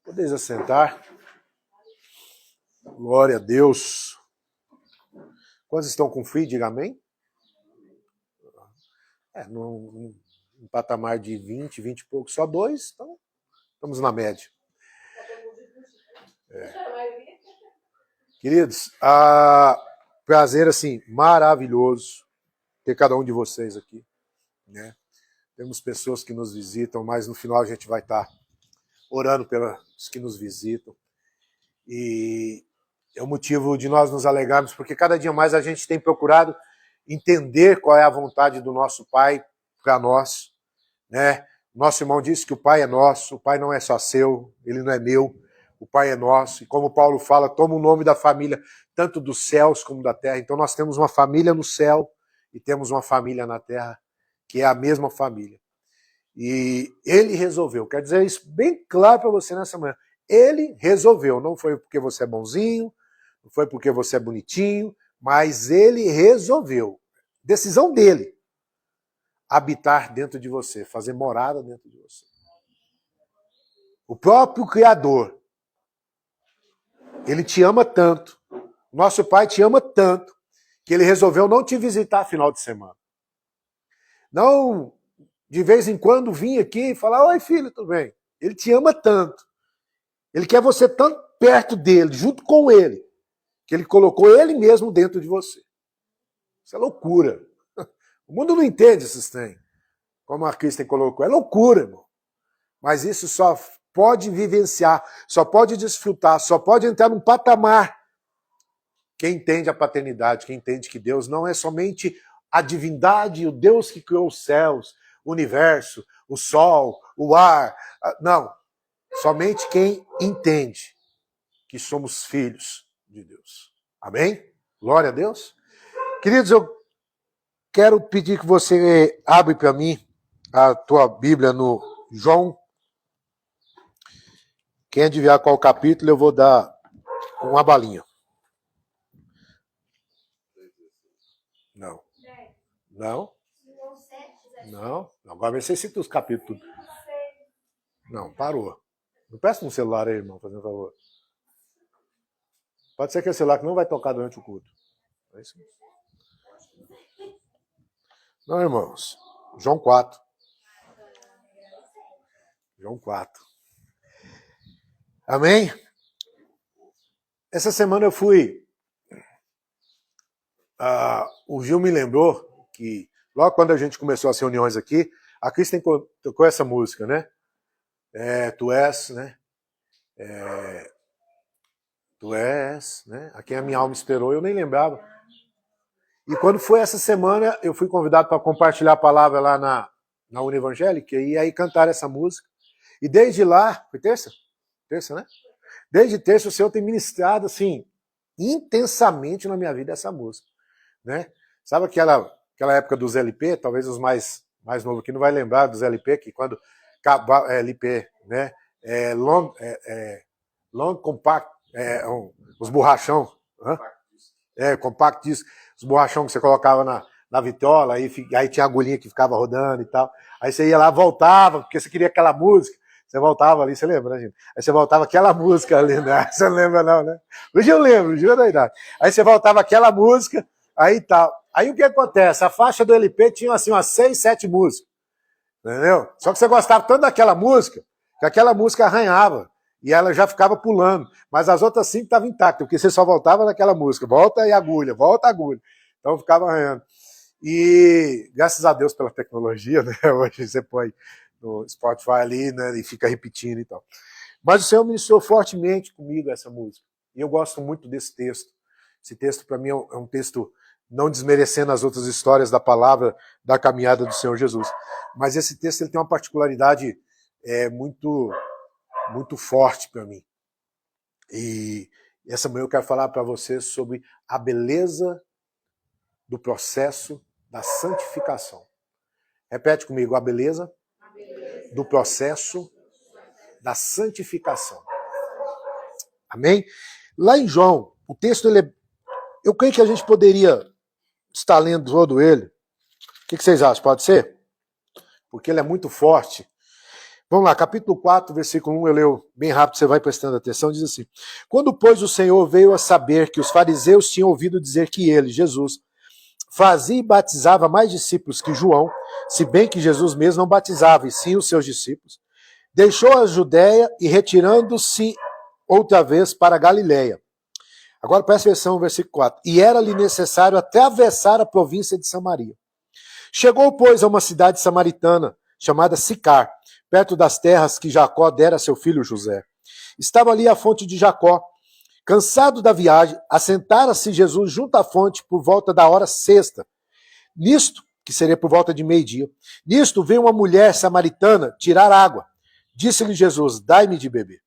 Podeis assentar. Glória a Deus. Quantos estão com frio? Diga amém. Num patamar de 20 e pouco, só 2, então estamos na média. Queridos, prazer assim, maravilhoso ter cada um de vocês aqui, né? Temos pessoas que nos visitam, mas no final a gente vai estar orando pelos que nos visitam. E é o motivo de nós nos alegrarmos, porque cada dia mais a gente tem procurado entender qual é a vontade do nosso Pai para nós, né? Nosso irmão disse que o Pai é nosso, o Pai não é só seu, ele não é meu, o Pai é nosso. E como Paulo fala, toma o nome da família, tanto dos céus como da terra. Então nós temos uma família no céu e temos uma família na terra, que é a mesma família. E ele resolveu, quer dizer isso bem claro para você nessa manhã, ele resolveu, não foi porque você é bonzinho, não foi porque você é bonitinho, mas ele resolveu, decisão dele, habitar dentro de você, fazer morada dentro de você. O próprio Criador, ele te ama tanto, nosso Pai te ama tanto, que ele resolveu não te visitar final de semana. Não, de vez em quando, vir aqui e falar, oi filho, tudo bem? Ele te ama tanto, ele quer você tanto perto dele, junto com ele, que ele colocou ele mesmo dentro de você. Isso é loucura. O mundo não entende esses trem, como a Kristen colocou. É loucura, irmão. Mas isso só pode vivenciar, só pode desfrutar, só pode entrar num patamar quem entende a paternidade, quem entende que Deus não é somente a divindade, o Deus que criou os céus, o universo, o sol, o ar. Não. Somente quem entende que somos filhos de Deus. Amém? Glória a Deus. Queridos, eu quero pedir que você abra para mim a tua Bíblia no João. Quem adivinhar qual capítulo, eu vou dar uma balinha. Não. Não? Não. Agora você cita os capítulos. Não, parou. Não presta um celular aí, irmão, fazendo favor. Pode ser aquele celular que não vai tocar durante o culto. É isso mesmo. Não, irmãos. João 4. João 4. Amém? Essa semana eu fui... o Gil me lembrou que logo quando a gente começou as reuniões aqui, a Kristen tocou essa música, né? Tu és, né? Tu és, né? A quem a minha alma esperou, eu nem lembrava. E quando foi essa semana, eu fui convidado para compartilhar a palavra lá na Univangélica, e aí cantaram essa música. E desde lá, foi terça? Terça, né? Desde terça o Senhor tem ministrado, assim, intensamente na minha vida essa música, né? Sabe aquela época dos LP, talvez os mais novos aqui não vai lembrar dos LP, que quando LP, né? Long Compact, os borrachão, Compact Disc, os borrachão que você colocava na vitola, aí tinha a agulhinha que ficava rodando e tal. Aí você ia lá, voltava, porque você queria aquela música, você voltava ali, você lembra, né, gente? Aí você voltava aquela música ali, né? Você não lembra não, né? Hoje eu lembro, juro da idade. Aí você voltava aquela música, aí tal. Aí o que acontece? A faixa do LP tinha assim umas 6, 7 músicas, entendeu? Só que você gostava tanto daquela música, que aquela música arranhava. E ela já ficava pulando. Mas as outras 5 estavam intactas, porque você só voltava naquela música. Volta e agulha, volta agulha. Então ficava arranhando. E graças a Deus pela tecnologia, né? Hoje você põe no Spotify ali, né? E fica repetindo e tal. Mas o Senhor ministrou fortemente comigo essa música. E eu gosto muito desse texto. Esse texto, para mim, é um texto não desmerecendo as outras histórias da palavra, da caminhada do Senhor Jesus. Mas esse texto ele tem uma particularidade muito forte para mim. E essa manhã eu quero falar para vocês sobre a beleza do processo da santificação. Repete comigo, a beleza do processo da santificação. Amém? Lá em João, o texto, eu creio que a gente poderia estar lendo todo ele. O que vocês acham? Pode ser? Porque ele é muito forte. Vamos lá, capítulo 4, versículo 1, eu leio bem rápido, você vai prestando atenção, diz assim: Quando, pois, o Senhor veio a saber que os fariseus tinham ouvido dizer que ele, Jesus, fazia e batizava mais discípulos que João, se bem que Jesus mesmo não batizava, e sim os seus discípulos, deixou a Judéia e retirando-se outra vez para a Galiléia. Agora presta atenção no versículo 4. E era-lhe necessário atravessar a província de Samaria. Chegou, pois, a uma cidade samaritana, chamada Sicar, perto das terras que Jacó dera a seu filho José. Estava ali a fonte de Jacó. Cansado da viagem, assentara-se Jesus junto à fonte por volta da hora sexta. Nisto, que seria por volta de meio-dia, nisto veio uma mulher samaritana tirar água. Disse-lhe Jesus: dai-me de beber.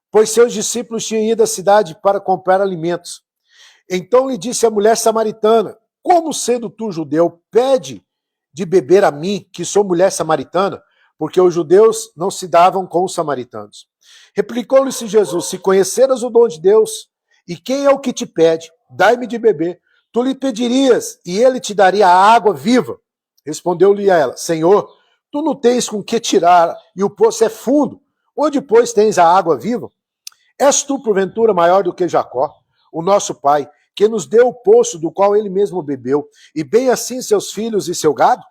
Pois seus discípulos tinham ido à cidade para comprar alimentos. Então lhe disse a mulher samaritana: como sendo tu judeu, pede de beber a mim, que sou mulher samaritana? Porque os judeus não se davam com os samaritanos. Replicou-lhe Jesus: se conheceras o dom de Deus, e quem é o que te pede, dai-me de beber, tu lhe pedirias, e ele te daria a água viva. Respondeu-lhe a ela: Senhor, tu não tens com que tirar, e o poço é fundo. Onde, pois, tens a água viva? És tu, porventura, maior do que Jacó, o nosso pai, que nos deu o poço do qual ele mesmo bebeu, e bem assim seus filhos e seu gado?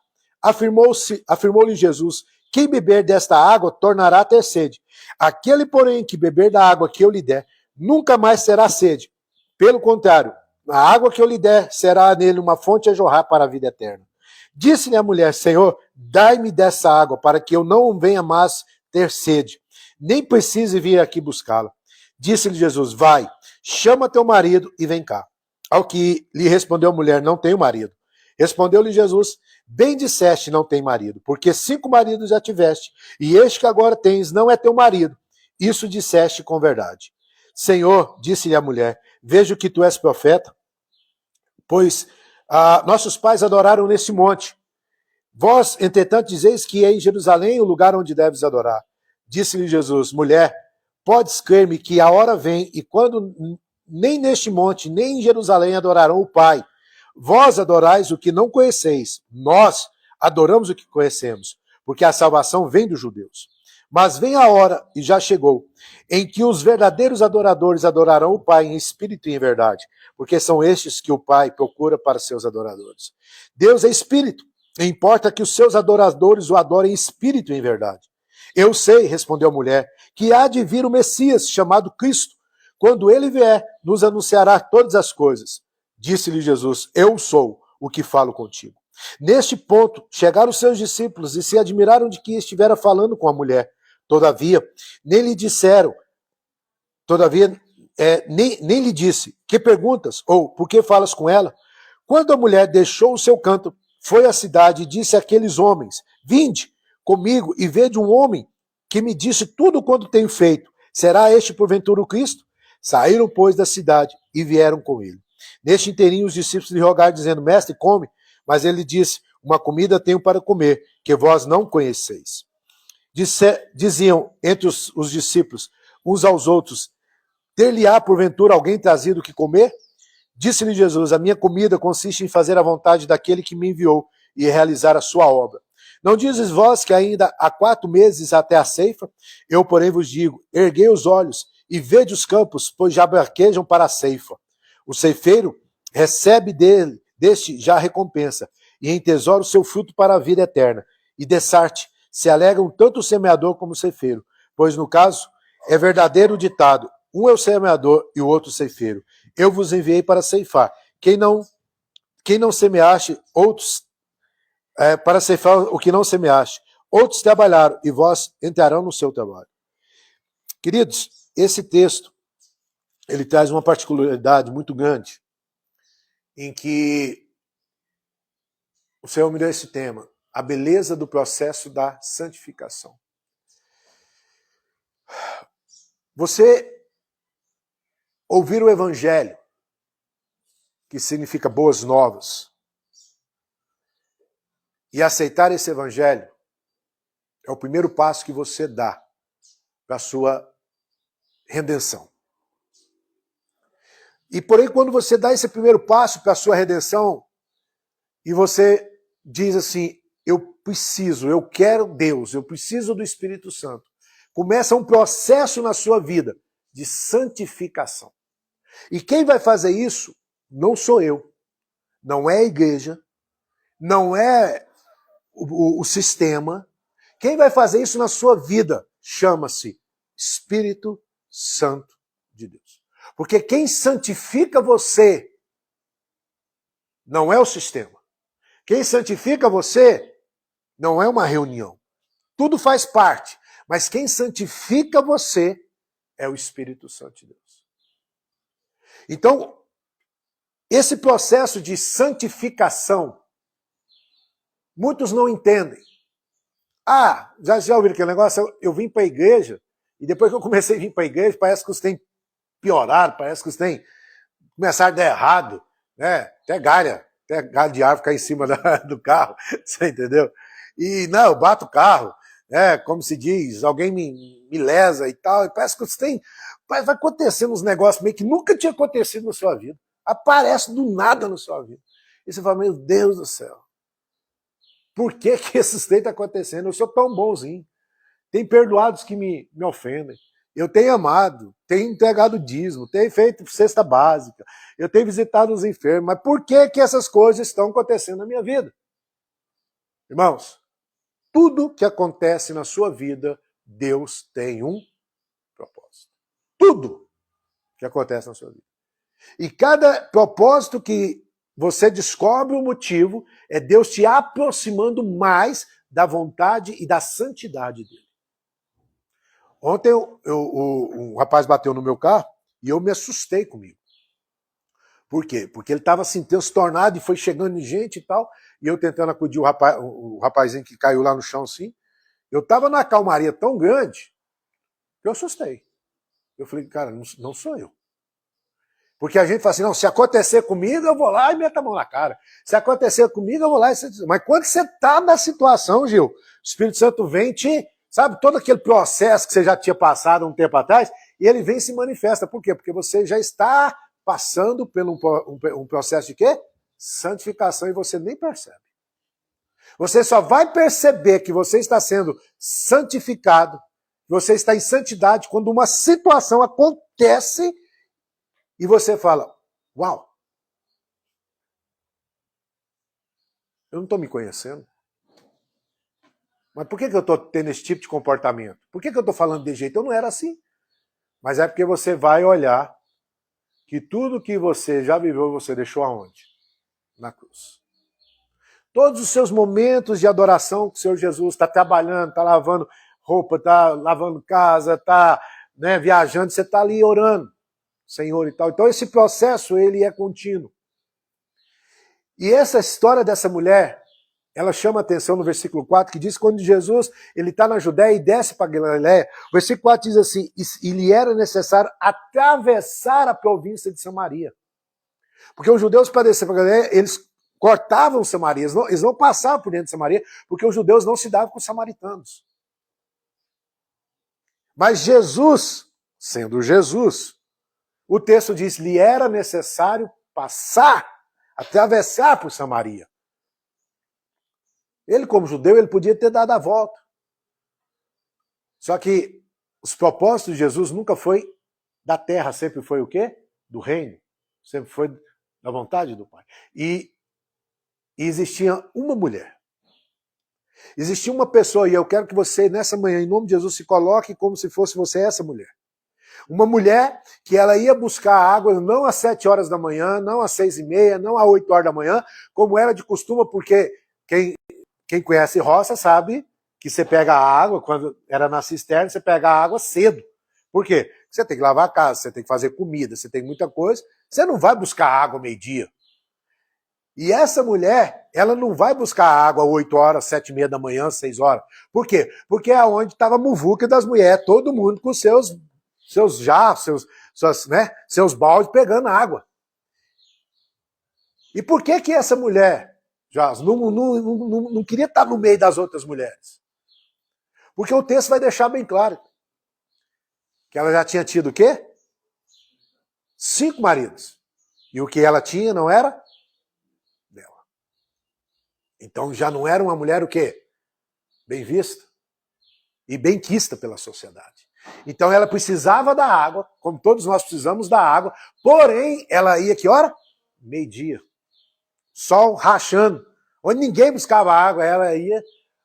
Afirmou-lhe Jesus: quem beber desta água tornará a ter sede. Aquele, porém, que beber da água que eu lhe der, nunca mais terá sede. Pelo contrário, a água que eu lhe der será nele uma fonte a jorrar para a vida eterna. Disse-lhe a mulher: Senhor, dai-me dessa água, para que eu não venha mais ter sede, nem precise vir aqui buscá-la. Disse-lhe Jesus: vai, chama teu marido e vem cá. Ao que lhe respondeu a mulher: não tenho marido. Respondeu-lhe Jesus: bem disseste, não tem marido, porque 5 maridos já tiveste, e este que agora tens não é teu marido. Isso disseste com verdade. Senhor, disse-lhe a mulher, vejo que tu és profeta, pois nossos pais adoraram nesse monte. Vós, entretanto, dizeis que é em Jerusalém o lugar onde deves adorar. Disse-lhe Jesus: mulher, podes crer-me que a hora vem, e quando nem neste monte, nem em Jerusalém adorarão o Pai. Vós adorais o que não conheceis, nós adoramos o que conhecemos, porque a salvação vem dos judeus. Mas vem a hora, e já chegou, em que os verdadeiros adoradores adorarão o Pai em espírito e em verdade, porque são estes que o Pai procura para seus adoradores. Deus é espírito, e importa que os seus adoradores o adorem em espírito e em verdade. Eu sei, respondeu a mulher, que há de vir o Messias, chamado Cristo. Quando ele vier, nos anunciará todas as coisas. Disse-lhe Jesus: eu sou o que falo contigo. Neste ponto, chegaram os seus discípulos e se admiraram de que estivera falando com a mulher. Todavia, nem lhe disseram, nem lhe disse: que perguntas? Ou por que falas com ela? Quando a mulher deixou o seu canto, foi à cidade e disse àqueles homens: vinde comigo e vede um homem que me disse tudo quanto tenho feito. Será este porventura o Cristo? Saíram, pois, da cidade e vieram com ele. Neste inteirinho os discípulos lhe rogaram, dizendo: mestre, come. Mas ele disse: uma comida tenho para comer, que vós não conheceis. Diziam entre os discípulos uns aos outros: ter-lhe-á porventura alguém trazido o que comer? Disse-lhe Jesus: a minha comida consiste em fazer a vontade daquele que me enviou e realizar a sua obra. Não dizes vós que ainda há 4 meses até a ceifa? Eu, porém, vos digo: erguei os olhos e vede os campos, pois já braquejam para a ceifa. O ceifeiro recebe deste já a recompensa, e entesoura o seu fruto para a vida eterna. E dessarte se alegram tanto o semeador como o ceifeiro, pois no caso é verdadeiro o ditado: um é o semeador e o outro o ceifeiro. Eu vos enviei para ceifar. Quem não semeaste, outros para ceifar o que não semeaste. Outros trabalharam e vós entrarão no seu trabalho. Queridos, esse texto ele traz uma particularidade muito grande, em que o Senhor me deu esse tema: a beleza do processo da santificação. Você ouvir o Evangelho, que significa boas novas, e aceitar esse Evangelho, é o primeiro passo que você dá para a sua redenção. E porém, quando você dá esse primeiro passo para a sua redenção, e você diz assim: eu quero Deus, eu preciso do Espírito Santo. Começa um processo na sua vida de santificação. E quem vai fazer isso não sou eu, não é a igreja, não é o sistema. Quem vai fazer isso na sua vida chama-se Espírito Santo de Deus. Porque quem santifica você não é o sistema. Quem santifica você não é uma reunião. Tudo faz parte. Mas quem santifica você é o Espírito Santo de Deus. Então, esse processo de santificação, muitos não entendem. Já ouviram aquele negócio? Eu vim para a igreja, e depois que eu comecei a vir para a igreja, parece que os têm piorado, parece que os têm começaram a dar errado, né? Até galho de árvore cair em cima do carro, você entendeu? E não, eu bato o carro, como se diz, alguém me lesa e tal, e parece que você vai acontecendo uns negócios meio que nunca tinha acontecido na sua vida. Aparece do nada na sua vida. E você fala, meu Deus do céu, por que esses trem estão acontecendo? Eu sou tão bonzinho. Tem perdoados que me ofendem. Eu tenho amado, tenho entregado dízimo, tenho feito cesta básica, eu tenho visitado os enfermos, mas por que essas coisas estão acontecendo na minha vida? Irmãos, tudo que acontece na sua vida, Deus tem um propósito. Tudo que acontece na sua vida. E cada propósito que você descobre o motivo, é Deus te aproximando mais da vontade e da santidade dele. Ontem um rapaz bateu no meu carro e eu me assustei comigo. Por quê? Porque ele estava assim, transtornado e foi chegando em gente e tal, e eu tentando acudir o rapazinho que caiu lá no chão assim. Eu estava numa calmaria tão grande que eu assustei. Eu falei, cara, não sou eu. Porque a gente fala assim, não, se acontecer comigo, eu vou lá e meto a mão na cara. Se acontecer comigo, eu vou lá e... Mas quando você está na situação, Gil, o Espírito Santo vem te... Sabe, todo aquele processo que você já tinha passado um tempo atrás, e ele vem e se manifesta. Por quê? Porque você já está passando por um processo de quê? Santificação, e você nem percebe. Você só vai perceber que você está sendo santificado, que você está em santidade, quando uma situação acontece e você fala, uau, eu não estou me conhecendo. Mas por que eu estou tendo esse tipo de comportamento? Por que eu estou falando de jeito? Eu não era assim. Mas é porque você vai olhar que tudo que você já viveu, você deixou aonde? Na cruz. Todos os seus momentos de adoração que o Senhor Jesus está trabalhando, está lavando roupa, está lavando casa, está viajando, você está ali orando, Senhor e tal. Então esse processo, ele é contínuo. E essa história dessa mulher, ela chama a atenção no versículo 4, que diz que quando Jesus está na Judéia e desce para Galiléia, o versículo 4 diz assim, e lhe era necessário atravessar a província de Samaria. Porque os judeus, para descer para Galiléia, eles cortavam Samaria, eles não passavam por dentro de Samaria, porque os judeus não se davam com os samaritanos. Mas Jesus, sendo Jesus, o texto diz, lhe era necessário atravessar por Samaria. Ele, como judeu, ele podia ter dado a volta. Só que os propósitos de Jesus nunca foi da terra, sempre foi o quê? Do reino. Sempre foi da vontade do Pai. E existia uma mulher. Existia uma pessoa, e eu quero que você, nessa manhã, em nome de Jesus, se coloque como se fosse você essa mulher. Uma mulher que ela ia buscar água não às 7 horas da manhã, não às 6h30, não às 8 horas da manhã, como era de costume, porque quem conhece roça sabe que você pega a água, quando era na cisterna, você pega a água cedo. Por quê? Você tem que lavar a casa, você tem que fazer comida, você tem muita coisa. Você não vai buscar água meio-dia. E essa mulher, ela não vai buscar água 8 horas, 7h30 da manhã, 6 horas. Por quê? Porque é onde estava a muvuca das mulheres, todo mundo com seus jarros, seus baldes pegando água. E por que essa mulher, não queria estar no meio das outras mulheres? Porque o texto vai deixar bem claro que ela já tinha tido o quê? 5 maridos. E o que ela tinha não era dela. Então já não era uma mulher o quê? Bem vista e bem quista pela sociedade. Então ela precisava da água, como todos nós precisamos da água, porém ela ia que hora? Meio-dia. Sol rachando. Onde ninguém buscava água, ela ia,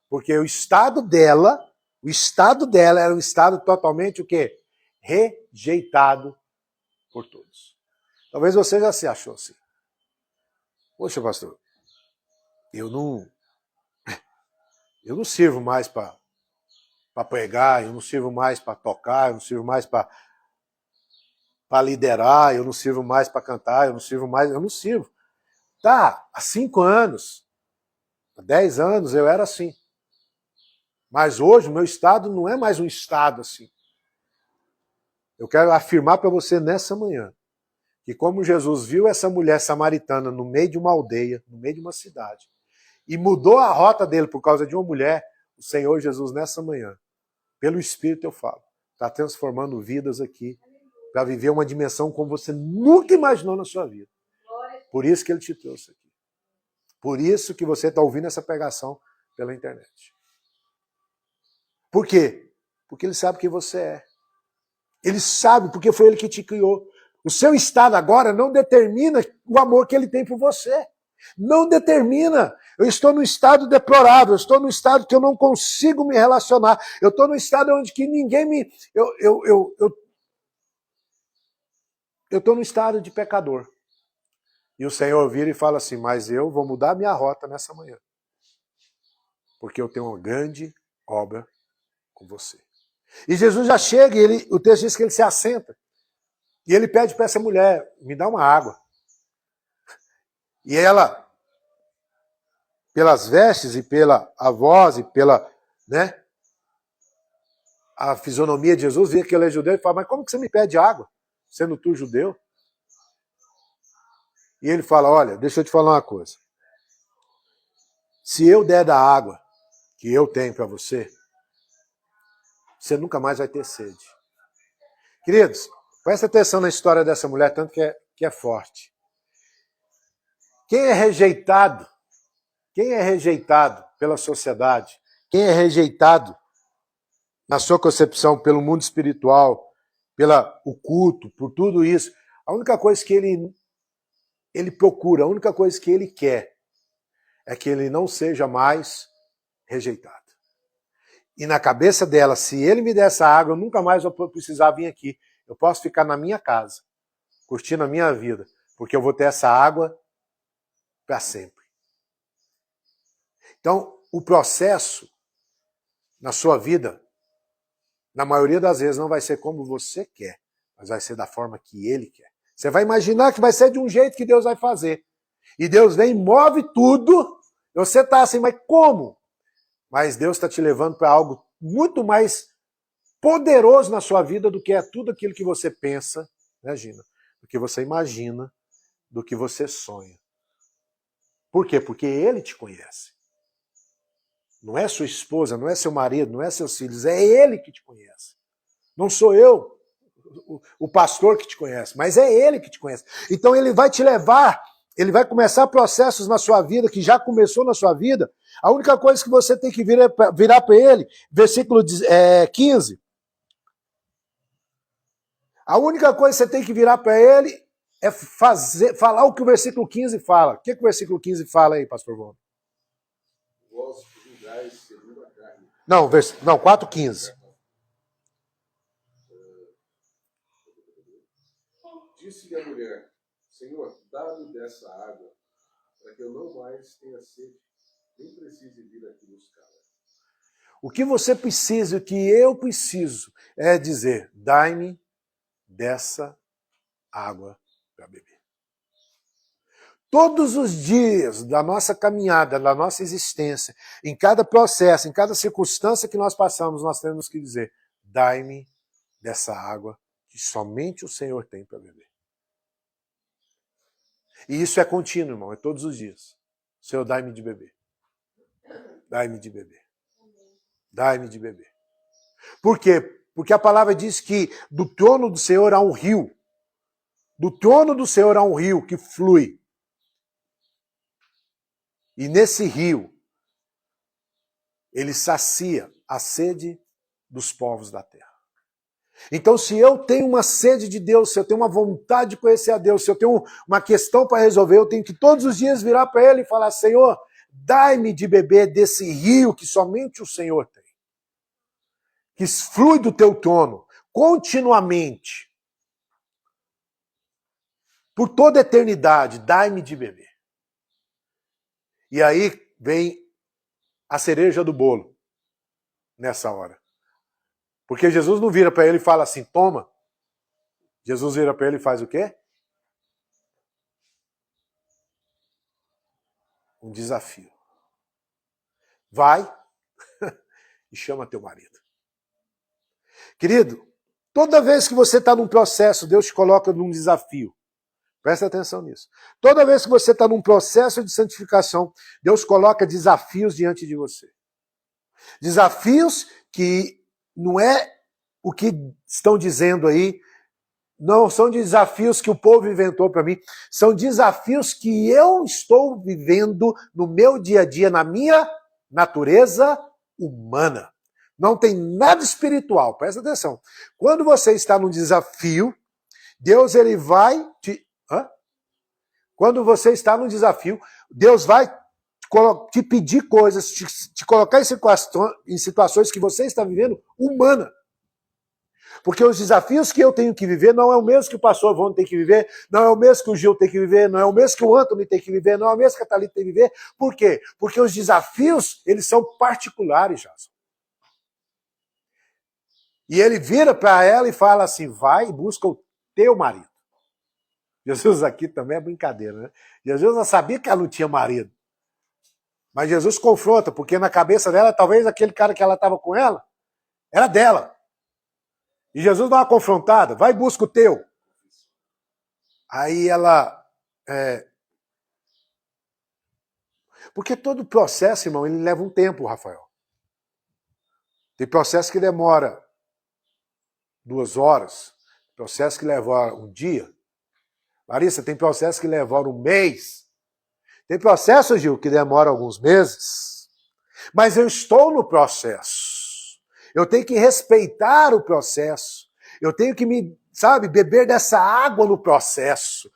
porque o estado dela era um estado totalmente o quê? Rejeitado por todos. Talvez você já se achou assim. Poxa, pastor, eu não sirvo mais para pregar, eu não sirvo mais para tocar, eu não sirvo mais para liderar, eu não sirvo mais para cantar, eu não sirvo. Tá, há 5 anos, há 10 anos eu era assim. Mas hoje o meu estado não é mais um estado assim. Eu quero afirmar para você nessa manhã que como Jesus viu essa mulher samaritana no meio de uma aldeia, no meio de uma cidade, e mudou a rota dele por causa de uma mulher, o Senhor Jesus nessa manhã, pelo Espírito eu falo, está transformando vidas aqui para viver uma dimensão como você nunca imaginou na sua vida. Por isso que ele te trouxe aqui. Por isso que você está ouvindo essa pregação pela internet. Por quê? Porque ele sabe quem você é. Ele sabe porque foi ele que te criou. O seu estado agora não determina o amor que ele tem por você. Não determina. Eu estou num estado deplorável, eu estou num estado que eu não consigo me relacionar. Eu estou num estado onde que ninguém me... Eu estou num estado de pecador. E o Senhor vira e fala assim, mas eu vou mudar minha rota nessa manhã. Porque eu tenho uma grande obra com você. E Jesus já chega e o texto diz que ele se assenta. E ele pede para essa mulher, me dá uma água. E ela, pelas vestes e pela a voz e pela, né, a fisionomia de Jesus, via que ele é judeu e fala, mas como que você me pede água, sendo tu judeu? E ele fala, olha, deixa eu te falar uma coisa. Se eu der da água que eu tenho para você, você nunca mais vai ter sede. Queridos, presta atenção na história dessa mulher, tanto que é forte. Quem é rejeitado pela sociedade, quem é rejeitado na sua concepção pelo mundo espiritual, o culto, por tudo isso, a única coisa que ele procura, a única coisa que ele quer é que ele não seja mais rejeitado. E na cabeça dela, se ele me der essa água, eu nunca mais vou precisar vir aqui. Eu posso ficar na minha casa, curtindo a minha vida, porque eu vou ter essa água para sempre. Então, o processo na sua vida, na maioria das vezes, não vai ser como você quer, mas vai ser da forma que ele quer. Você vai imaginar que vai ser de um jeito que Deus vai fazer. E Deus vem e move tudo, e você está assim, mas como? Mas Deus está te levando para algo muito mais poderoso na sua vida do que é tudo aquilo que você pensa, né, Gina? Do que você imagina, do que você sonha. Por quê? Porque ele te conhece. Não é sua esposa, não é seu marido, não é seus filhos, é ele que te conhece. Não sou eu, o pastor que te conhece, mas é ele que te conhece. Então ele vai te levar, ele vai começar processos na sua vida, que já começou na sua vida. A única coisa que você tem que virar para ele, versículo 15. A única coisa que você tem que virar para ele é falar o que o versículo 15 fala. O que o versículo 15 fala aí, pastor Vô? Não, 4,15. Disse-lhe a mulher, Senhor, dá-me dessa água, para que eu não mais tenha sede, nem precise vir aqui buscá-la. O que você precisa, o que eu preciso, é dizer, dai-me dessa água para beber. Todos os dias da nossa caminhada, da nossa existência, em cada processo, em cada circunstância que nós passamos, nós temos que dizer, dai-me dessa água que somente o Senhor tem para beber. E isso é contínuo, irmão, é todos os dias. Senhor, dai-me de beber. Dai-me de beber. Dai-me de beber. Por quê? Porque a palavra diz que do trono do Senhor há um rio. Do trono do Senhor há um rio que flui. E nesse rio ele sacia a sede dos povos da terra. Então, se eu tenho uma sede de Deus, se eu tenho uma vontade de conhecer a Deus, se eu tenho uma questão para resolver, eu tenho que todos os dias virar para Ele e falar: Senhor, dai-me de beber desse rio que somente o Senhor tem, que flui do teu trono continuamente, por toda a eternidade, dai-me de beber. E aí vem a cereja do bolo, nessa hora. Porque Jesus não vira para ele e fala assim, toma. Jesus vira para ele e faz o quê? Um desafio. Vai e chama teu marido. Querido, toda vez que você está num processo, Deus te coloca num desafio. Presta atenção nisso. Toda vez que você está num processo de santificação, Deus coloca desafios diante de você. Desafios que não é o que estão dizendo aí, não são desafios que o povo inventou para mim, são desafios que eu estou vivendo no meu dia a dia, na minha natureza humana. Não tem nada espiritual, presta atenção. Quando você está num desafio, Deus ele vai te... Quando você está num desafio, Deus vai te pedir coisas, te colocar em situações que você está vivendo humana. Porque os desafios que eu tenho que viver não é o mesmo que o pastor Ivone tem que viver, não é o mesmo que o Gil tem que viver, não é o mesmo que o Anthony tem que viver, não é o mesmo que a Thalita tem que viver. Por quê? Porque os desafios, eles são particulares, Jason. E ele vira para ela e fala assim, vai e busca o teu marido. Jesus aqui também é brincadeira, né? Jesus já sabia que ela não tinha marido. Mas Jesus confronta, porque na cabeça dela, talvez aquele cara que ela estava com ela, era dela. E Jesus dá uma confrontada, vai e busca o teu. Aí ela... Porque todo processo, irmão, ele leva um tempo, Rafael. Tem processo que demora 2 horas, processo que leva um dia. Larissa, tem processo que leva um mês. Tem processo, Gil, que demora alguns meses. Mas eu estou no processo. Eu tenho que respeitar o processo. Eu tenho que beber dessa água no processo.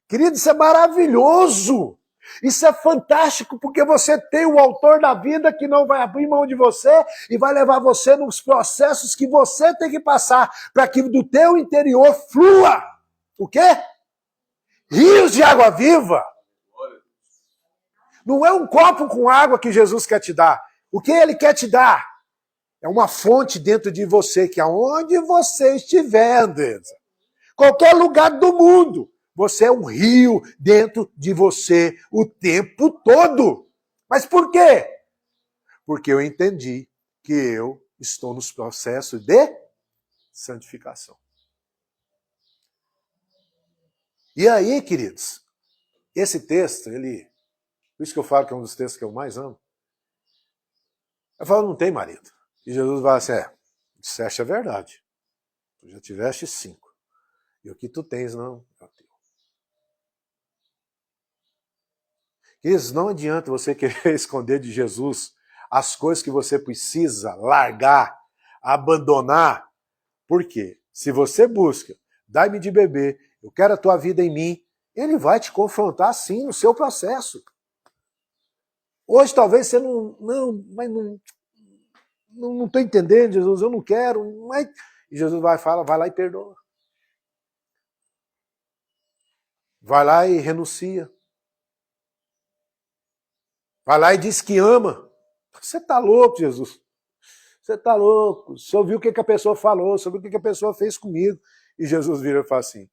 Querido, isso é maravilhoso. Isso é fantástico, porque você tem o autor da vida que não vai abrir mão de você e vai levar você nos processos que você tem que passar para que do teu interior flua. O quê? Rios de água viva. Não é um copo com água que Jesus quer te dar. O que ele quer te dar? É uma fonte dentro de você, que aonde você estiver, Andresa, qualquer lugar do mundo, você é um rio dentro de você o tempo todo. Mas por quê? Porque eu entendi que eu estou nos processos de santificação. E aí, queridos, esse texto, por isso que eu falo que é um dos textos que eu mais amo. Eu falo, não tem marido. E Jesus vai assim, disseste a verdade. Tu já tiveste 5. E o que tu tens não é o teu. Queridos, não adianta você querer esconder de Jesus as coisas que você precisa largar, abandonar. Por quê? Se você busca, dai-me de beber, eu quero a tua vida em mim, ele vai te confrontar sim no seu processo. Hoje talvez você não estou entendendo, Jesus, eu não quero. Mas... E Jesus vai lá e perdoa. Vai lá e renuncia. Vai lá e diz que ama. Você está louco, Jesus. Você está louco. Você ouviu o que a pessoa falou, você ouviu o que a pessoa fez comigo. E Jesus vira e fala assim,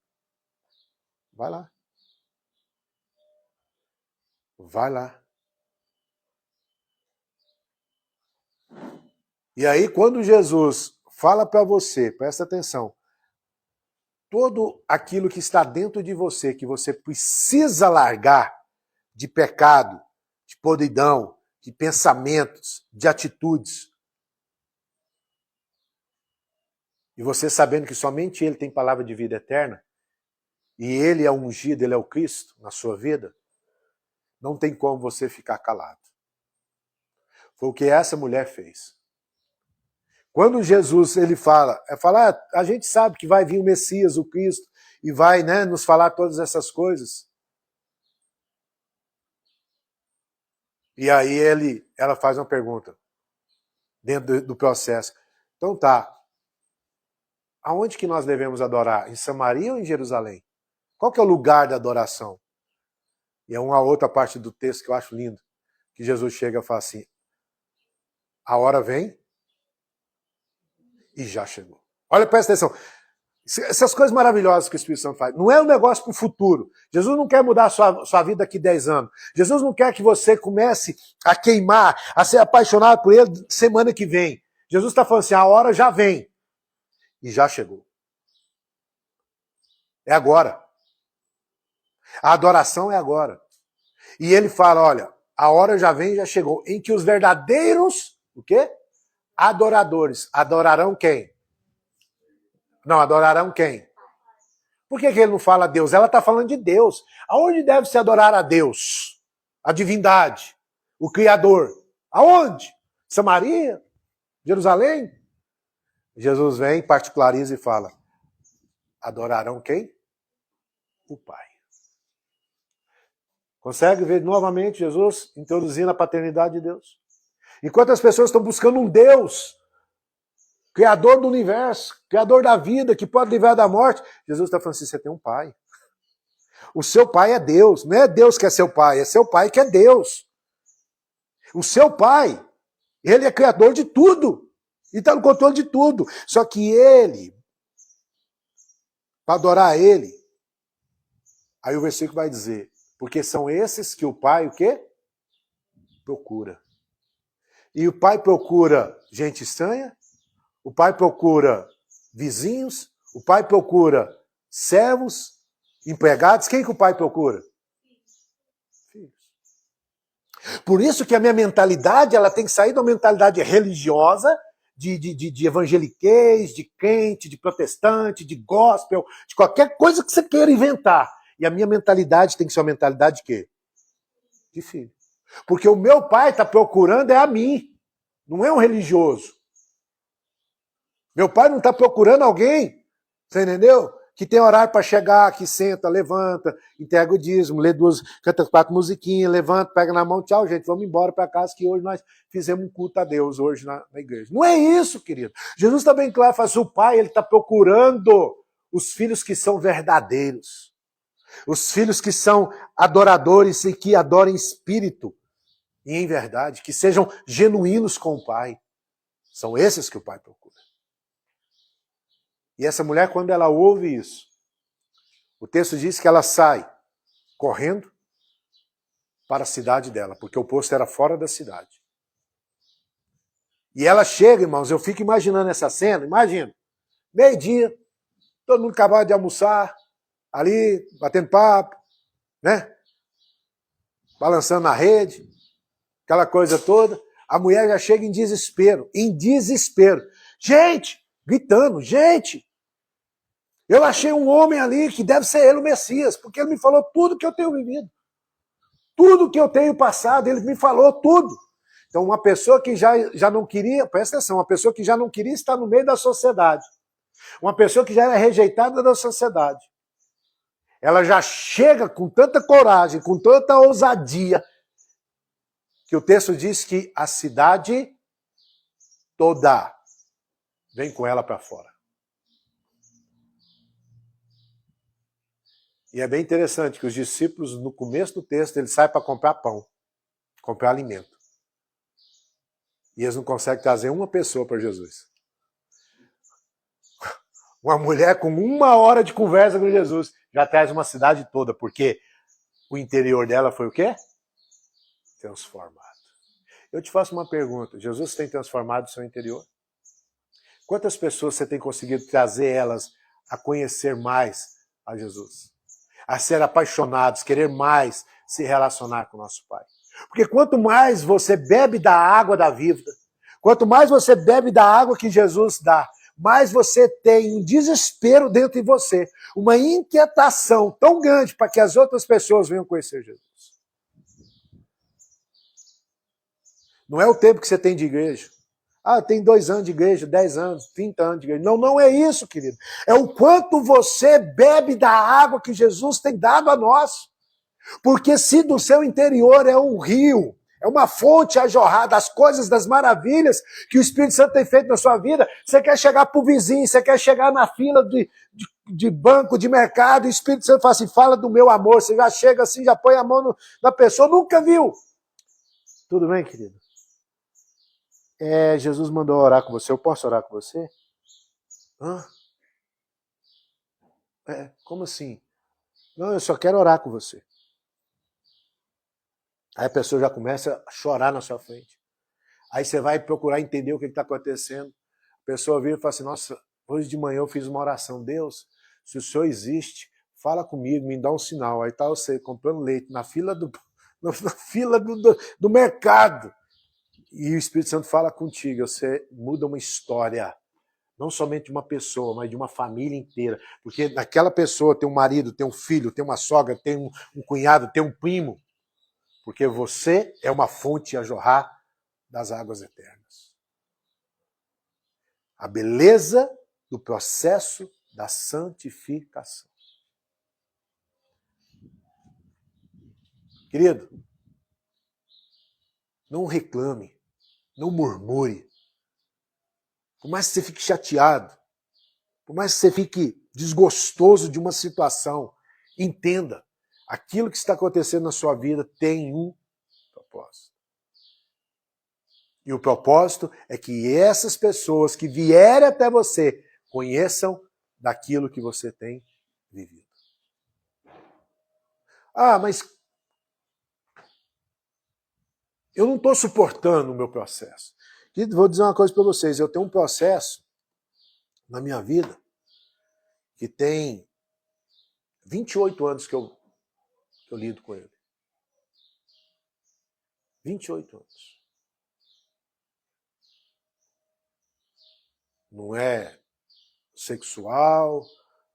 vai lá. Vai lá. E aí, quando Jesus fala para você, presta atenção, tudo aquilo que está dentro de você, que você precisa largar de pecado, de podridão, de pensamentos, de atitudes, e você sabendo que somente Ele tem palavra de vida eterna, e Ele é o ungido, Ele é o Cristo na sua vida, não tem como você ficar calado. Foi o que essa mulher fez. Quando Jesus ele fala, a gente sabe que vai vir o Messias, o Cristo, e vai, né, nos falar todas essas coisas. E aí ela faz uma pergunta dentro do processo. Então tá, aonde que nós devemos adorar? Em Samaria ou em Jerusalém? Qual que é o lugar da adoração? E é uma outra parte do texto que eu acho lindo, que Jesus chega e fala assim, a hora vem e já chegou. Olha, presta atenção. Essas coisas maravilhosas que o Espírito Santo faz. Não é um negócio para o futuro. Jesus não quer mudar a sua vida daqui 10 anos. Jesus não quer que você comece a queimar, a ser apaixonado por ele semana que vem. Jesus está falando assim, a hora já vem. E já chegou. É agora. A adoração é agora. E ele fala, olha, a hora já vem e já chegou, em que os verdadeiros, o quê? Adoradores. Adorarão quem? Não, adorarão quem? Por que ele não fala Deus? Ela está falando de Deus. Aonde deve se adorar a Deus? A divindade, o Criador. Aonde? Samaria? Jerusalém? Jesus vem, particulariza e fala, adorarão quem? O Pai. Consegue ver novamente Jesus introduzindo a paternidade de Deus? Enquanto as pessoas estão buscando um Deus, Criador do universo, Criador da vida, que pode livrar da morte, Jesus está falando assim, você tem um Pai. O seu Pai é Deus, não é Deus que é seu Pai, é seu Pai que é Deus. O seu Pai, ele é Criador de tudo, e está no controle de tudo. Só que ele, para adorar ele, aí o versículo vai dizer, porque são esses que o Pai, o quê? Procura. E o Pai procura gente estranha, o Pai procura vizinhos, o Pai procura servos, empregados. Quem que o Pai procura? Filhos. Por isso que a minha mentalidade ela tem que sair da mentalidade religiosa, de evangeliquez, de crente, de protestante, de gospel, de qualquer coisa que você queira inventar. E a minha mentalidade tem que ser uma mentalidade de quê? De filho. Porque o meu pai está procurando é a mim, não é um religioso. Meu pai não está procurando alguém, você entendeu? Que tem horário para chegar, que senta, levanta, entrega o dízimo, lê canta 4 musiquinhas, levanta, pega na mão, tchau, gente, vamos embora para casa que hoje nós fizemos um culto a Deus hoje na igreja. Não é isso, querido. Jesus está bem claro, faz o pai, ele está procurando os filhos que são verdadeiros. Os filhos que são adoradores e que adorem espírito e em verdade, que sejam genuínos com o Pai. São esses que o Pai procura. E essa mulher, quando ela ouve isso, o texto diz que ela sai correndo para a cidade dela, porque o posto era fora da cidade. E ela chega, irmãos, eu fico imaginando essa cena, imagina, meio-dia, todo mundo acabado de almoçar, ali, batendo papo, né? Balançando na rede, aquela coisa toda. A mulher já chega em desespero. Gente, gritando, gente, eu achei um homem ali que deve ser ele o Messias, porque ele me falou tudo que eu tenho vivido. Tudo que eu tenho passado, ele me falou tudo. Então, uma pessoa que já não queria, presta atenção, uma pessoa que já não queria estar no meio da sociedade, uma pessoa que já era rejeitada da sociedade, ela já chega com tanta coragem, com tanta ousadia, que o texto diz que a cidade toda vem com ela para fora. E é bem interessante que os discípulos, no começo do texto, eles saem para comprar pão, comprar alimento. E eles não conseguem trazer uma pessoa para Jesus. Uma mulher com 1 hora de conversa com Jesus já traz uma cidade toda, porque o interior dela foi o quê? Transformado. Eu te faço uma pergunta. Jesus tem transformado o seu interior? Quantas pessoas você tem conseguido trazer elas a conhecer mais a Jesus? A ser apaixonados, querer mais se relacionar com o nosso Pai? Porque quanto mais você bebe da água da vida, quanto mais você bebe da água que Jesus dá, mais você tem um desespero dentro de você, uma inquietação tão grande para que as outras pessoas venham conhecer Jesus. Não é o tempo que você tem de igreja. Ah, tem 2 anos de igreja, 10 anos, 30 anos de igreja. Não, não é isso, querido. É o quanto você bebe da água que Jesus tem dado a nós. Porque se do seu interior é um rio, é uma fonte a jorrar das coisas, das maravilhas que o Espírito Santo tem feito na sua vida, você quer chegar para o vizinho, você quer chegar na fila de banco, de mercado, e o Espírito Santo fala assim, fala do meu amor, você já chega assim, já põe a mão na pessoa, nunca viu. Tudo bem, querido? Jesus mandou orar com você, eu posso orar com você? Hã? Como assim? Não, eu só quero orar com você. Aí a pessoa já começa a chorar na sua frente. Aí você vai procurar entender o que está acontecendo. A pessoa vira e fala assim, nossa, hoje de manhã eu fiz uma oração. Deus, se o Senhor existe, fala comigo, me dá um sinal. Aí está você comprando leite na fila do mercado. E o Espírito Santo fala contigo, você muda uma história. Não somente de uma pessoa, mas de uma família inteira. Porque naquela pessoa tem um marido, tem um filho, tem uma sogra, tem um cunhado, tem um primo. Porque você é uma fonte a jorrar das águas eternas. A beleza do processo da santificação. Querido, não reclame, não murmure. Por mais que você fique chateado, por mais que você fique desgostoso de uma situação, entenda, aquilo que está acontecendo na sua vida tem um propósito. E o propósito é que essas pessoas que vierem até você conheçam daquilo que você tem vivido. Ah, mas eu não estou suportando o meu processo. E vou dizer uma coisa para vocês, eu tenho um processo na minha vida que tem 28 anos que eu lido com ele. 28 anos. Não é sexual,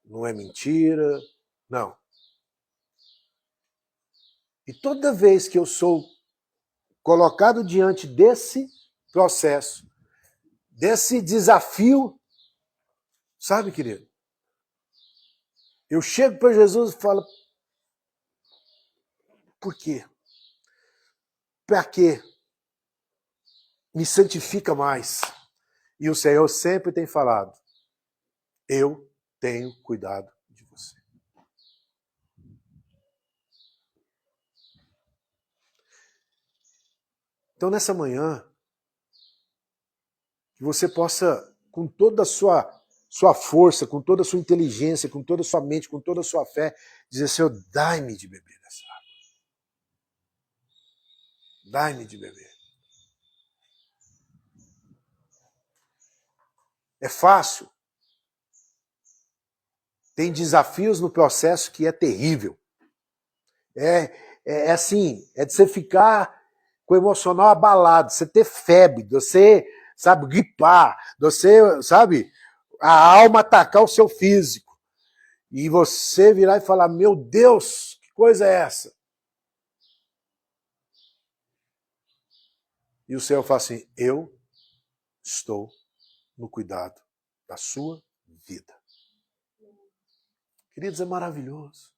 não é mentira, não. E toda vez que eu sou colocado diante desse processo, desse desafio, sabe, querido? Eu chego para Jesus e falo, por quê? Para quê? Me santifica mais. E o Senhor sempre tem falado, eu tenho cuidado de você. Então, nessa manhã, que você possa, com toda a sua força, com toda a sua inteligência, com toda a sua mente, com toda a sua fé, dizer, Senhor, dai-me de beber dessa água. Dai-me de beber. É fácil. Tem desafios no processo que é terrível. É assim, é de você ficar com o emocional abalado, você ter febre, de você, sabe, gripar, de você, sabe, a alma atacar o seu físico. E você virar e falar, meu Deus, que coisa é essa? E o Senhor fala assim, eu estou no cuidado da sua vida. Queridos, é maravilhoso.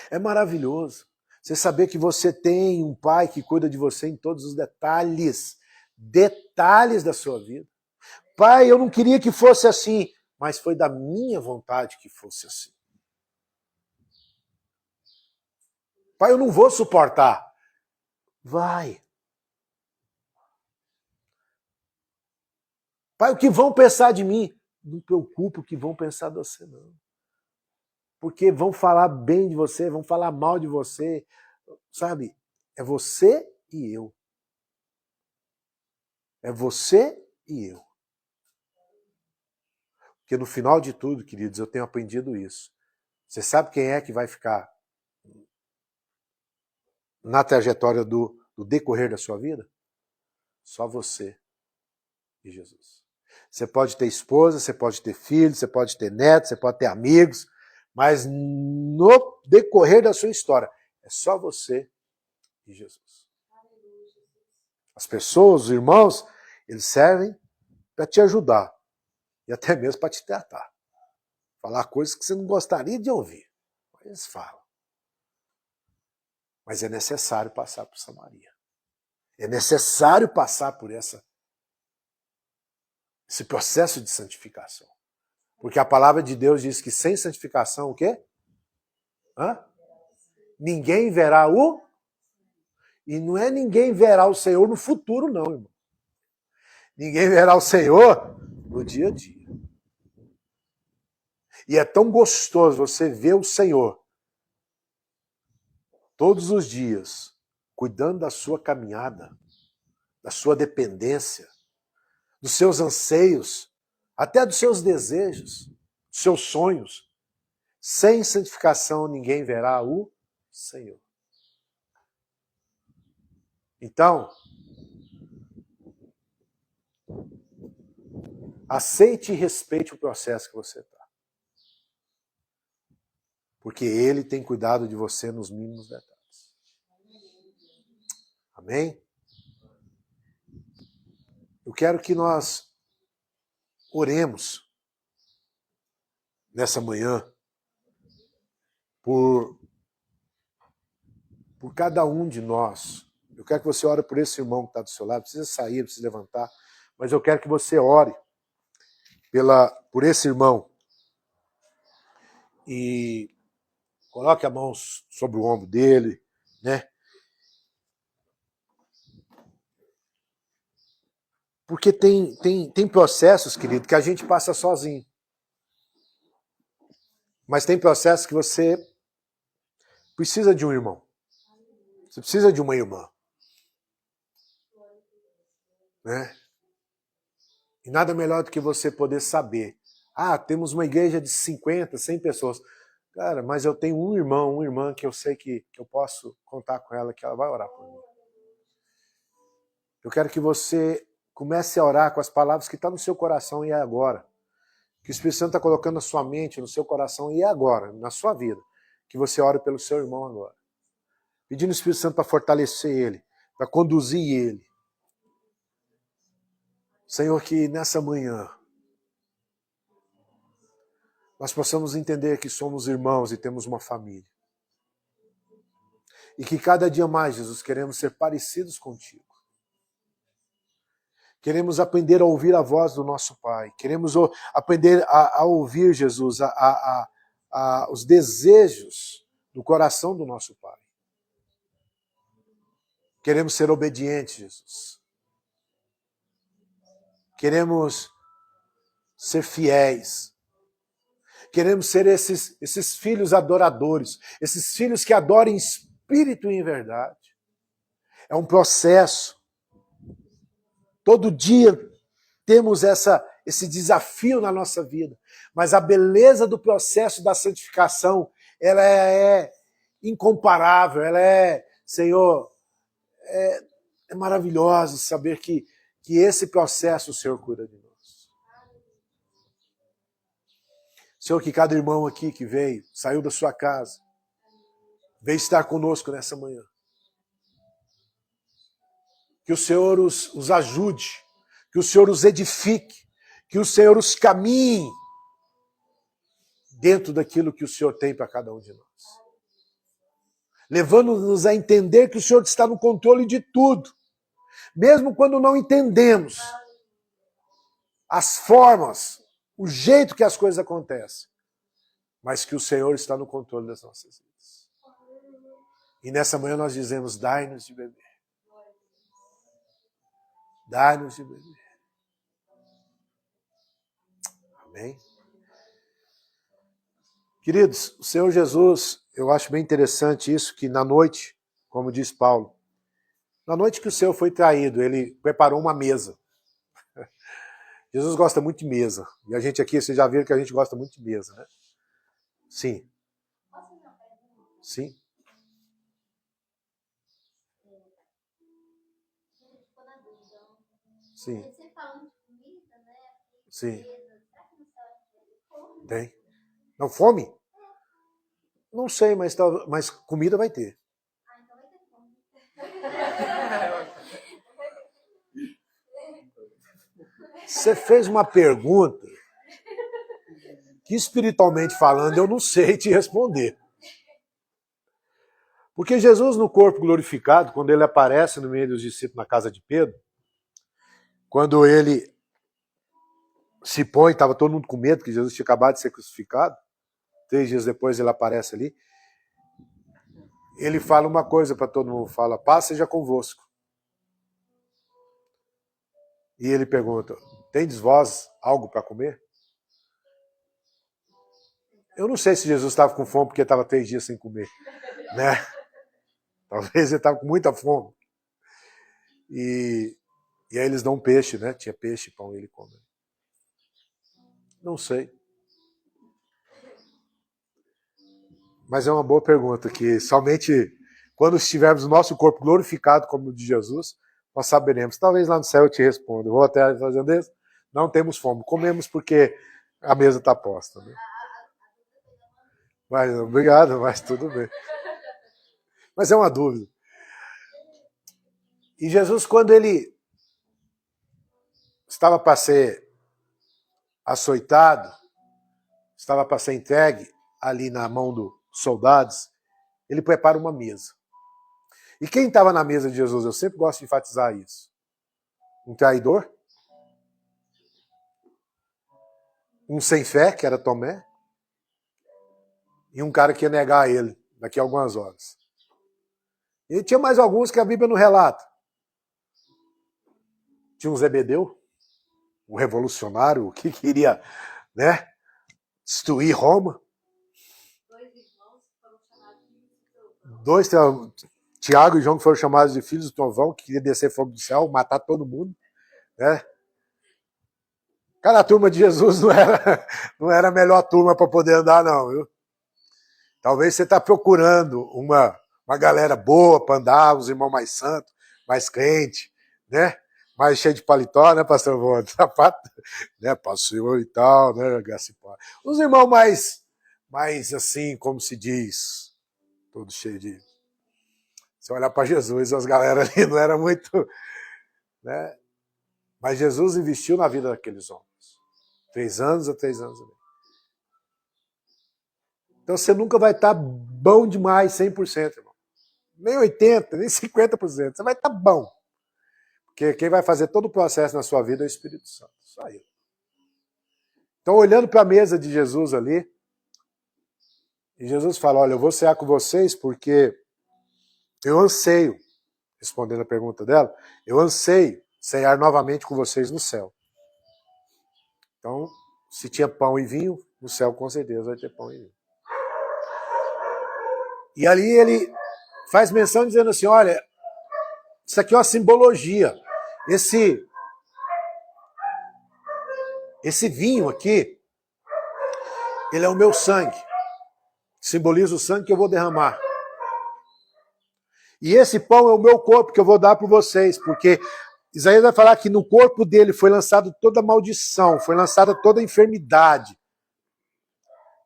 É maravilhoso. Você saber que você tem um pai que cuida de você em todos os detalhes da sua vida. Pai, eu não queria que fosse assim, mas foi da minha vontade que fosse assim. Pai, eu não vou suportar. Vai. Pai, o que vão pensar de mim? Não preocupe o que vão pensar de você, não. Porque vão falar bem de você, vão falar mal de você. Sabe? É você e eu. É você e eu. Porque no final de tudo, queridos, eu tenho aprendido isso. Você sabe quem é que vai ficar na trajetória do decorrer da sua vida? Só você e Jesus. Você pode ter esposa, você pode ter filho, você pode ter neto, você pode ter amigos, mas no decorrer da sua história, é só você e Jesus. As pessoas, os irmãos, eles servem para te ajudar. E até mesmo para te tratar. Falar coisas que você não gostaria de ouvir. Mas eles falam. Mas é necessário passar por Samaria. É necessário passar por esse processo de santificação. Porque a palavra de Deus diz que sem santificação, o quê? Ninguém verá o... E não é ninguém verá o Senhor no futuro, não, irmão. Ninguém verá o Senhor no dia a dia. E é tão gostoso você ver o Senhor todos os dias, cuidando da sua caminhada, da sua dependência, dos seus anseios, até dos seus desejos, dos seus sonhos. Sem santificação ninguém verá o Senhor. Então, aceite e respeite o processo que você está. Porque Ele tem cuidado de você nos mínimos detalhes. Amém? Eu quero que nós oremos nessa manhã por cada um de nós. Eu quero que você ore por esse irmão que está do seu lado. Precisa sair, precisa levantar. Mas eu quero que você ore por esse irmão. E coloque a mão sobre o ombro dele, né? Porque tem processos, querido, que a gente passa sozinho. Mas tem processos que você precisa de um irmão. Você precisa de uma irmã. Né? E nada melhor do que você poder saber. Temos uma igreja de 50, 100 pessoas. Cara, mas eu tenho um irmão, uma irmã que eu sei que eu posso contar com ela, que ela vai orar por mim. Eu quero que você comece a orar com as palavras que estão no seu coração e é agora. Que o Espírito Santo está colocando na sua mente, no seu coração e é agora, na sua vida. Que você ore pelo seu irmão agora. Pedindo ao Espírito Santo para fortalecer ele, para conduzir ele. Senhor, que nessa manhã nós possamos entender que somos irmãos e temos uma família. E que cada dia mais, Jesus, queremos ser parecidos contigo. Queremos aprender a ouvir a voz do nosso Pai. Queremos aprender a ouvir, Jesus, os desejos do coração do nosso Pai. Queremos ser obedientes, Jesus. Queremos ser fiéis. Queremos ser esses filhos adoradores, esses filhos que adoram em espírito e em verdade. É um processo. Todo dia temos esse desafio na nossa vida. Mas a beleza do processo da santificação, ela é incomparável. Ela Senhor, é maravilhoso saber que esse processo o Senhor cuida de nós. Senhor, que cada irmão aqui que veio, saiu da sua casa, veio estar conosco nessa manhã. Que o Senhor os ajude, que o Senhor os edifique, que o Senhor os caminhe dentro daquilo que o Senhor tem para cada um de nós. Levando-nos a entender que o Senhor está no controle de tudo. Mesmo quando não entendemos as formas, o jeito que as coisas acontecem. Mas que o Senhor está no controle das nossas vidas. E nessa manhã nós dizemos, dai-nos de beber. Dai-nos de beber. Amém? Queridos, o Senhor Jesus, eu acho bem interessante isso, que na noite, como diz Paulo, na noite que o Senhor foi traído, ele preparou uma mesa. Jesus gosta muito de mesa. E a gente aqui, vocês já viram que a gente gosta muito de mesa, né? Sim. Sim. Sim. Sim. Tem. Não, fome? Não sei, mas comida vai ter. Você fez uma pergunta que, espiritualmente falando, eu não sei te responder. Porque Jesus, no corpo glorificado, quando ele aparece no meio dos discípulos na casa de Pedro, quando ele se põe, estava todo mundo com medo, que Jesus tinha acabado de ser crucificado, 3 dias depois ele aparece ali, ele fala uma coisa para todo mundo, fala, paz seja convosco. E ele pergunta, tendes vós algo para comer? Eu não sei se Jesus estava com fome porque estava 3 dias sem comer, né? Talvez ele estava com muita fome. E aí eles dão peixe, né? Tinha peixe, pão, e ele come. Não sei. Mas é uma boa pergunta, que somente quando estivermos no nosso corpo glorificado como o de Jesus, nós saberemos. Talvez lá no céu eu te responda. Eu vou até fazendo isso. Não temos fome. Comemos porque a mesa está posta. Né? Mas, obrigado, mas tudo bem. Mas é uma dúvida. E Jesus, quando ele estava para ser açoitado, estava para ser entregue ali na mão dos soldados, ele prepara uma mesa. E quem estava na mesa de Jesus? Eu sempre gosto de enfatizar isso. Um traidor, um sem fé, que era Tomé, e um cara que ia negar ele daqui a algumas horas. E tinha mais alguns que a Bíblia não relata. Tinha um Zebedeu, um revolucionário que queria, né, destruir Roma. Dois, Tiago e João, que foram chamados de filhos do trovão, que queria descer fogo do céu, matar todo mundo. Né? Cara, a turma de Jesus não era a melhor turma para poder andar, não. Viu? Talvez você está procurando uma galera boa para andar, uns irmãos mais santos, mais crente, né? Mais cheio de paletó, né, pastor Voto? Sapato, né, pastor e tal, né, Gacipó. Os irmãos mais assim, como se diz, todos cheios de... Se olhar para Jesus, as galera ali não era muito... Né? Mas Jesus investiu na vida daqueles homens. 3 anos a 3 anos. Então você nunca vai estar bom demais 100%, irmão. Nem 80%, nem 50%. Você vai estar bom. Porque quem vai fazer todo o processo na sua vida é o Espírito Santo. Só ele. Então, olhando para a mesa de Jesus ali, e Jesus fala, olha, eu vou cear com vocês porque eu anseio, respondendo a pergunta dela, eu anseio cear novamente com vocês no céu. Então, se tinha pão e vinho, no céu com certeza vai ter pão e vinho. E ali ele faz menção dizendo assim, olha, isso aqui é uma simbologia. Esse vinho aqui, ele é o meu sangue. Simboliza o sangue que eu vou derramar. E esse pão é o meu corpo que eu vou dar para vocês, porque Isaías vai falar que no corpo dele foi lançada toda maldição, foi lançada toda enfermidade.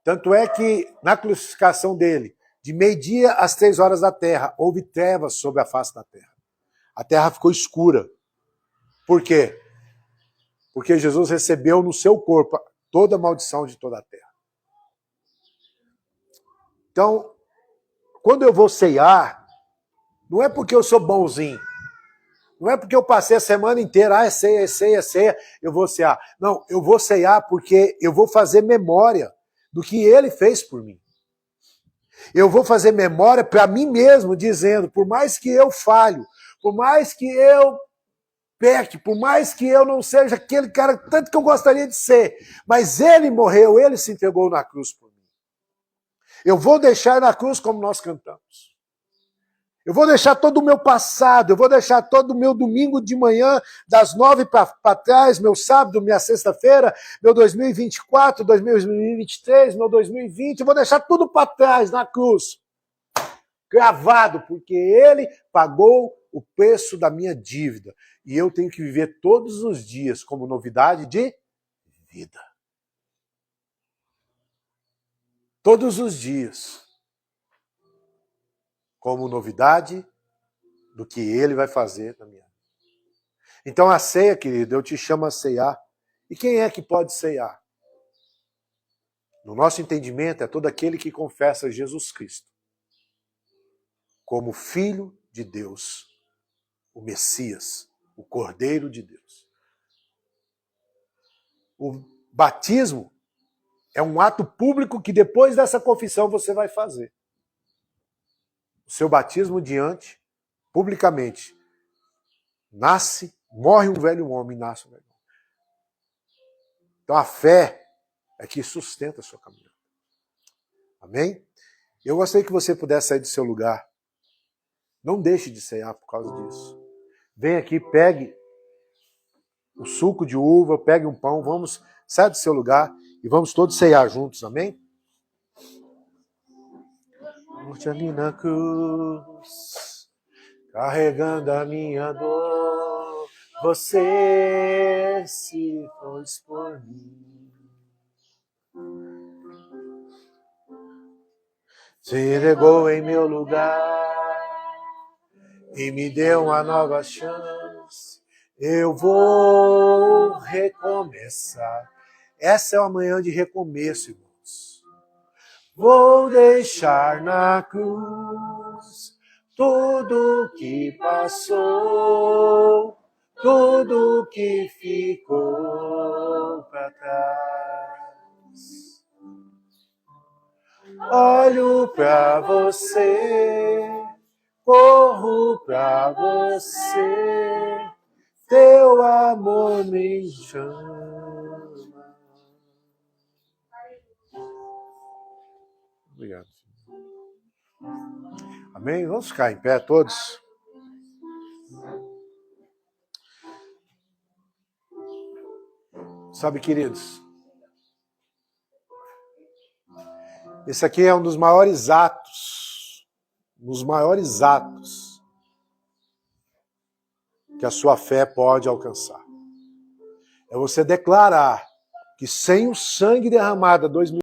Tanto é que na crucificação dele, de meio-dia às 3 horas da terra, houve trevas sobre a face da terra. A terra ficou escura. Por quê? Porque Jesus recebeu no seu corpo toda a maldição de toda a terra. Então, quando eu vou ceiar, não é porque eu sou bonzinho. Não é porque eu passei a semana inteira, é ceia, eu vou cear. Não, eu vou ceiar porque eu vou fazer memória do que ele fez por mim. Eu vou fazer memória para mim mesmo, dizendo, por mais que eu falho, por mais que eu peque, por mais que eu não seja aquele cara tanto que eu gostaria de ser, mas ele morreu, ele se entregou na cruz por mim. Eu vou deixar na cruz como nós cantamos. Eu vou deixar todo o meu passado, eu vou deixar todo o meu domingo de manhã, das 9 para trás, meu sábado, minha sexta-feira, meu 2024, 2023, meu 2020, eu vou deixar tudo para trás na cruz. Gravado, porque ele pagou o preço da minha dívida. E eu tenho que viver todos os dias como novidade de vida. Todos os dias. Como novidade do que ele vai fazer na minha vida. Então a ceia, querido, eu te chamo a ceiar E quem é que pode ceiar? No nosso entendimento, é todo aquele que confessa Jesus Cristo como Filho de Deus, o Messias, o Cordeiro de Deus. O batismo é um ato público que depois dessa confissão você vai fazer. O seu batismo diante, publicamente, morre um velho homem e nasce um velho homem. Então a fé é que sustenta a sua caminhada. Amém? Eu gostaria que você pudesse sair do seu lugar. Não deixe de ceiar por causa disso. Vem aqui, pegue o suco de uva, pegue um pão, sai do seu lugar e vamos todos ceiar juntos, amém? Morte ali na cruz, carregando a minha dor, você se pôs por mim. Se entregou em meu lugar e me deu uma nova chance. Eu vou recomeçar. Essa é uma manhã de recomeço, irmãos. Vou deixar na cruz tudo que passou, tudo que ficou para trás. Olho para você, corro para você, teu amor me chama. Obrigado. Amém? Vamos ficar em pé todos. Sabe, queridos, esse aqui é um dos maiores atos que a sua fé pode alcançar. É você declarar que sem o sangue derramado há 2000